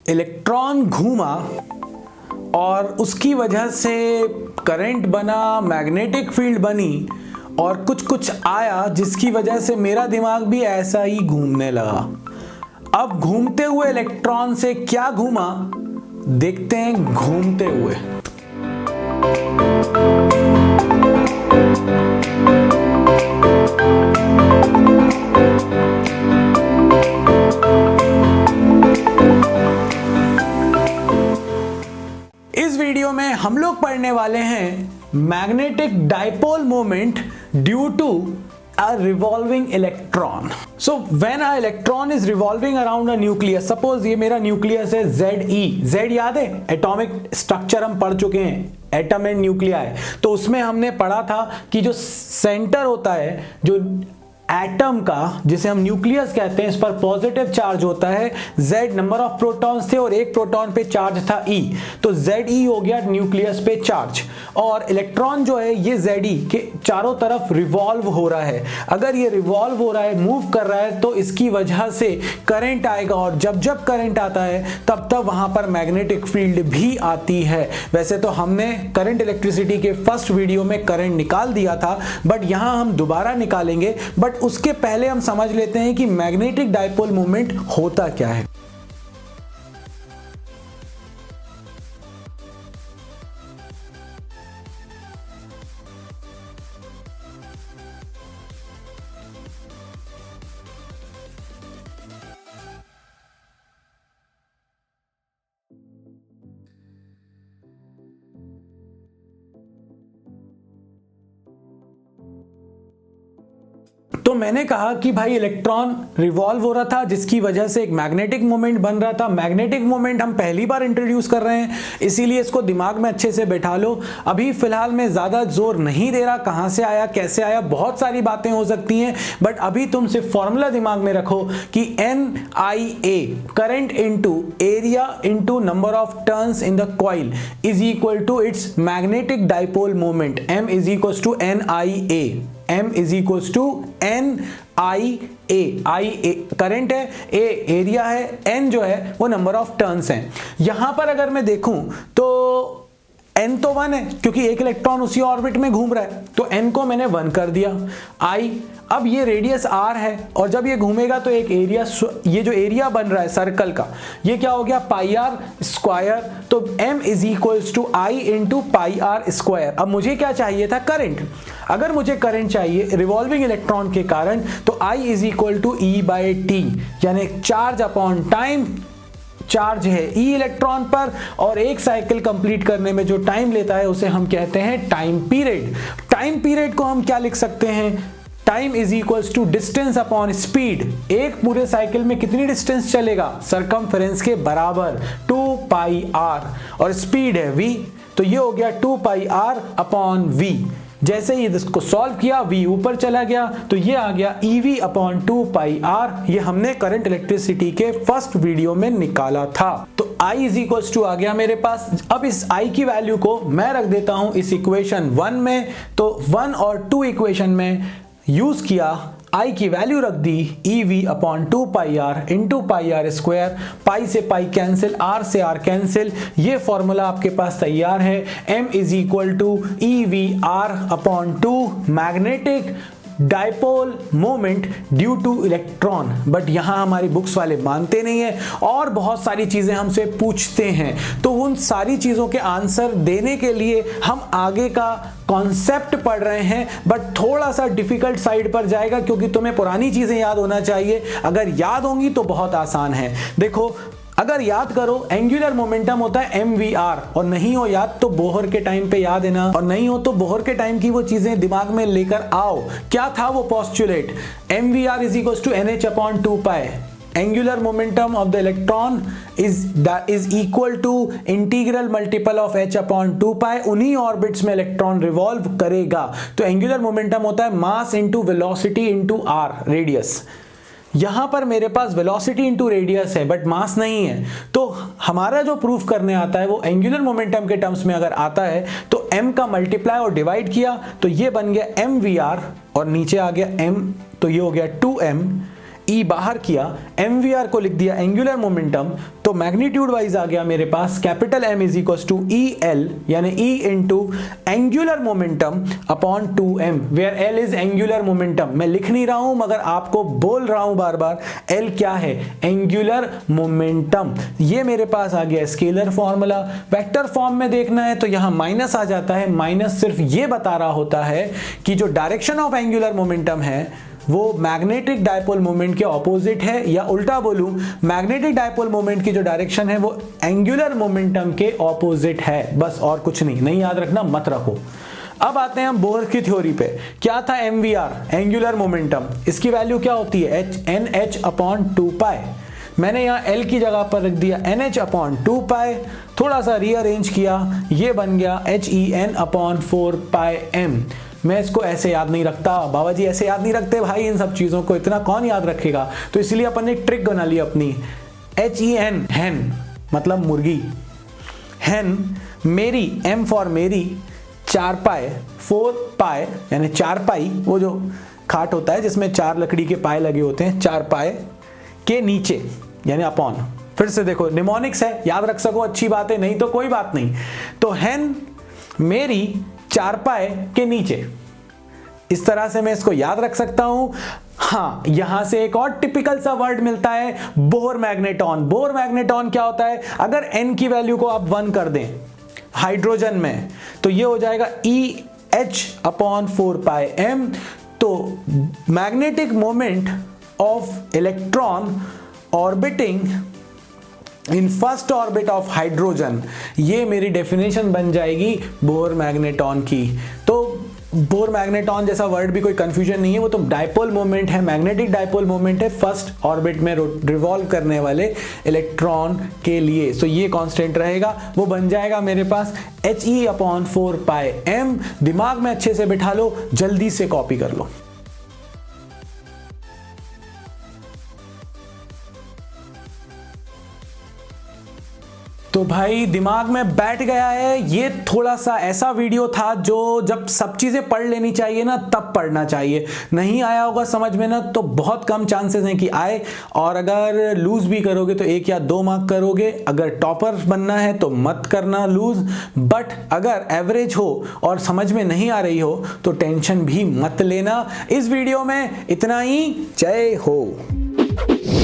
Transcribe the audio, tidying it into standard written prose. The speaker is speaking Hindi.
इलेक्ट्रॉन घूमा और उसकी वजह से करंट बना, मैग्नेटिक फील्ड बनी और कुछ कुछ आया जिसकी वजह से मेरा दिमाग भी ऐसा ही घूमने लगा। अब घूमते हुए इलेक्ट्रॉन से क्या घूमा देखते हैं घूमते हुए। इस वीडियो में हम लोग पढ़ने वाले हैं magnetic dipole moment due to a revolving electron. So when a electron is revolving around a nucleus, suppose ये मेरा न्यूक्लियस है Z याद है, एटॉमिक स्ट्रक्चर हम पढ़ चुके हैं, एटम एंड न्यूक्लियाई। तो उसमें हमने पढ़ा था कि जो सेंटर होता है जो एटम का, जिसे हम न्यूक्लियस कहते हैं, इस पर पॉजिटिव चार्ज होता है, Z नंबर ऑफ प्रोटॉन्स थे और एक प्रोटॉन पे चार्ज था E, तो Ze हो गया न्यूक्लियस पे चार्ज। और इलेक्ट्रॉन जो है ये Ze के चारों तरफ रिवॉल्व हो रहा है। अगर ये रिवॉल्व हो रहा है, मूव कर रहा है, तो इसकी वजह से करंट आएगा और जब जब करंट आता है तब तब वहां पर मैग्नेटिक फील्ड भी आती है। वैसे तो हमने करंट इलेक्ट्रिसिटी के फर्स्ट वीडियो में करंट निकाल दिया था, बट यहां हम दोबारा निकालेंगे। बट उसके पहले हम समझ लेते हैं कि मैग्नेटिक डाइपोल मोमेंट होता क्या है। तो मैंने कहा कि भाई इलेक्ट्रॉन रिवॉल्व हो रहा था जिसकी वजह से एक मैग्नेटिक मोमेंट बन रहा था। मैग्नेटिक मोमेंट हम पहली बार इंट्रोड्यूस कर रहे हैं, इसीलिए इसको दिमाग में अच्छे से बैठा लो। अभी फिलहाल मैं ज्यादा जोर नहीं दे रहा कहां से आया कैसे आया, बहुत सारी बातें हो सकती हैं, बट अभी तुम सिर्फ फॉर्मूला दिमाग में रखो कि NIA current into area into number of turns in the coil is equal to its magnetic dipole moment. M is equal to NIA, M is equal to NIA। I current है, A एरिया है, N जो है वो नंबर ऑफ टर्न्स हैं। यहां पर अगर मैं देखूं तो N तो 1 है क्योंकि एक इलेक्ट्रॉन उसी ऑर्बिट में घूम रहा है, तो N को मैंने 1 कर दिया। I, अब ये रेडियस R है और जब ये घूमेगा तो एक एरिया, ये जो एरिया बन रहा है सर्कल का, ये क्या हो गया पाई आर स्क्वायर। तो M is equals to I into pi R square. अब मुझे क्या चाहिए था करंट। अगर मुझे करंट चाहिए रिवॉल्विंग इलेक्ट्रॉन के कारण तो I is equal to E by T, यानी चार्ज अपॉन टाइम। चार्ज है E इलेक्ट्रॉन पर और एक साइकिल कंप्लीट करने में जो टाइम लेता है उसे हम कहते हैं टाइम पीरियड। टाइम पीरियड को हम क्या लिख सकते हैं, time is equals to distance upon speed. एक पूरे साइकिल में कितनी डिस्टेंस चलेगा, सरकमफेरेंस के बराबर 2 पाई आर, और स्पीड है v, तो ये हो गया 2 पाई आर अपॉन v। जैसे ही इसको सॉल्व किया v ऊपर चला गया तो ये आ गया EV अपॉन 2 पाई आर। ये हमने करंट इलेक्ट्रिसिटी के फर्स्ट वीडियो में निकाला था। तो I इज इक्वल्स टू आ गया मेरे पास। अब इस I की वैल्यू को मैं रख देता हूं इस इक्वेशन 1 में, तो 1 और 2 इक्वेशन में यूज किया, I की वैल्यू रख दी EV upon 2 pi R into pi R square. Pi से पाई कैंसिल, R से R कैंसिल, ये फॉर्मूला आपके पास तैयार है। M is equal to EV R upon 2 magnetic dipole moment due to electron. But यहां हमारी बुक्स वाले मानते नहीं है और बहुत सारी चीजें हमसे पूछते हैं, तो उन सारी चीजों के आंसर देने के लिए हम आगे का कॉन्सेप्ट पढ़ रहे हैं, बट थोड़ा सा डिफिकल्ट साइड पर जाएगा क्योंकि तुम्हें पुरानी चीजें याद होना चाहिए। अगर याद होंगी तो बहुत आसान है। देखो, अगर याद करो एंगुलर मोमेंटम होता है mvr, और नहीं हो याद तो बोहर के टाइम पे याद है ना, और नहीं हो तो बोहर के टाइम की वो चीजें दिमाग में लेकर आओ। क्या था वो postulate, mvr is equal to nh upon 2 pi. Angular momentum of the electron is equal to integral multiple of h upon 2 pi. उन्हीं ऑर्बिट्स में इलेक्ट्रॉन रिवॉल्व करेगा। तो एंगुलर मोमेंटम होता है mass into velocity into r radius. यहां पर मेरे पास वेलोसिटी इंटू रेडियस है बट मास नहीं है, तो हमारा जो प्रूफ करने आता है वो एंगुलर मोमेंटम के टर्म्स में अगर आता है तो m का मल्टीप्लाई और डिवाइड किया तो ये बन गया mvr और नीचे आ गया m, तो ये हो गया 2m ई बाहर किया, MVR को लिख दिया एंगुलर मोमेंटम, तो मैग्नीट्यूड वाइज आ गया मेरे पास capital M is equal to EL यानी E into angular momentum upon 2M, where L is angular momentum. मैं लिख नहीं रहा हूं मगर आपको बोल रहा हूं बार बार, L क्या है, एंगुलर मोमेंटम। ये मेरे पास आ गया स्केलर फॉर्मूला। वेक्टर फॉर्म में देखना है तो यहां माइनस आ जाता है, माइनस सिर्फ ये बता रहा होता है कि जो डायरेक्शन ऑफ एंगुलर मोमेंटम है वो मैग्नेटिक डायपोल मोमेंट के ऑपोजिट है, या उल्टा बोलूं मैग्नेटिक डायपोल मोमेंट की जो डायरेक्शन है वो एंगुलर मोमेंटम के ऑपोजिट है, बस और कुछ नहीं याद रखना मत रखो। अब आते हैं हम बोहर की थ्योरी पे। क्या था MVR, एंगुलर मोमेंटम, इसकी वैल्यू क्या होती है NH अपॉन 2 पाई। मैंने यहाँ L की जगह पर रख दिया NH अपॉन 2 पाई, थोड़ा सा रीअरेंज किया, ये बन गया HEN अपॉन 4 पाई M। मैं इसको ऐसे याद नहीं रखता, बाबा जी ऐसे याद नहीं रखते भाई, इन सब चीजों को इतना कौन याद रखेगा, तो इसलिए अपन ने एक ट्रिक बना ली अपनी। HEN hen मतलब मुर्गी, hen मेरी, M फॉर मेरी, 4 पाई 4 पाई यानी 4 पाई, वो जो खाट होता है जिसमें 4 लकड़ी के पाए लगे होते हैं, 4 पाई के नीचे यानी अपॉन। फिर से देखो निमोनिक्स है, याद रख सको अच्छी बात है, नहीं तो कोई बात नहीं। तो hen मेरी 4 पाई के नीचे, इस तरह से मैं इसको याद रख सकता हूं। हाँ, यहां से एक और टिपिकल सा वर्ड मिलता है, बोहर मैग्नेटॉन। बोहर मैग्नेटॉन क्या होता है, अगर n की वैल्यू को आप 1 कर दें हाइड्रोजन में तो ये हो जाएगा EH अपॉन 4 पाई M। तो magnetic moment of electron orbiting in first orbit of hydrogen, ये मेरी डेफिनेशन बन जाएगी बोहर मैग्नेटॉन की। तो बोहर मैग्नेटॉन जैसा वर्ड भी कोई कंफ्यूजन नहीं है, वो तो डायपोल मोमेंट है, मैग्नेटिक डायपोल मोमेंट है फर्स्ट ऑर्बिट में रिवॉल्व करने वाले इलेक्ट्रॉन के लिए। सो ये कांस्टेंट रहेगा, वो बन जाएगा मेरे पास HE अपॉन 4 पाई M। दिमाग में अच्छे से बिठा लो, जल्दी से कॉपी कर लो। तो भाई दिमाग में बैठ गया है। ये थोड़ा सा ऐसा वीडियो था जो जब सब चीजें पढ़ लेनी चाहिए ना तब पढ़ना चाहिए, नहीं आया होगा समझ में ना तो बहुत कम चांसेस हैं कि आए, और अगर लूज भी करोगे तो 1 या 2 मार्क करोगे। अगर टॉपर बनना है तो मत करना लूज, बट अगर एवरेज हो और समझ में नहीं आ रही हो तो टेंशन भी मत लेना। इस वीडियो में इतना ही, जय हो।